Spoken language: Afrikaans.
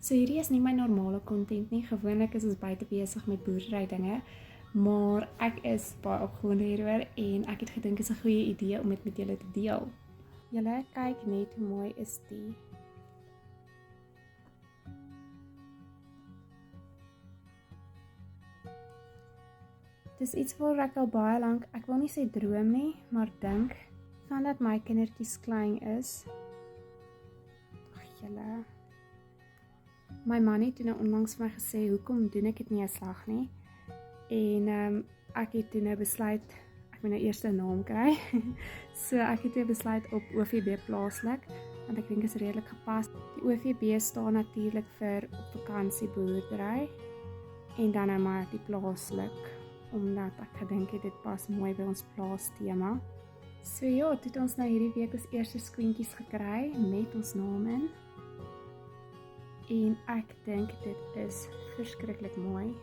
So hierdie is nie my normale content nie, gewoonlik is ons buite besig met boerdery dinge, maar ek is baie opgewonde hieroor en ek het gedink is 'n goeie idee om dit met julle te deel. Julle kyk net hoe mooi is die. Dis iets waar ek al baie lank, ek wil nie sê droom nie, maar dink, van dat my kindertjies klein is. Ag julle. My man het toe nou onlangs vir my gesê, hoekom doen ek dit nie 'n slag nie? En ek het toe nou besluit, ek moet nou eers 'n naam kry. So ek het toe besluit op OVB plaaslik, want ek dink dit is redelik gepas. Die OVB staan natuurlik vir op vakansie boerdery en dan nou maar die plaaslik, omdat ek gedink het dit pas mooi by ons plaas tema. So ja, toe het ons nou hierdie week ons eerste skoentjies gekry met ons naam in. En ek dink dit is verskriklik mooi.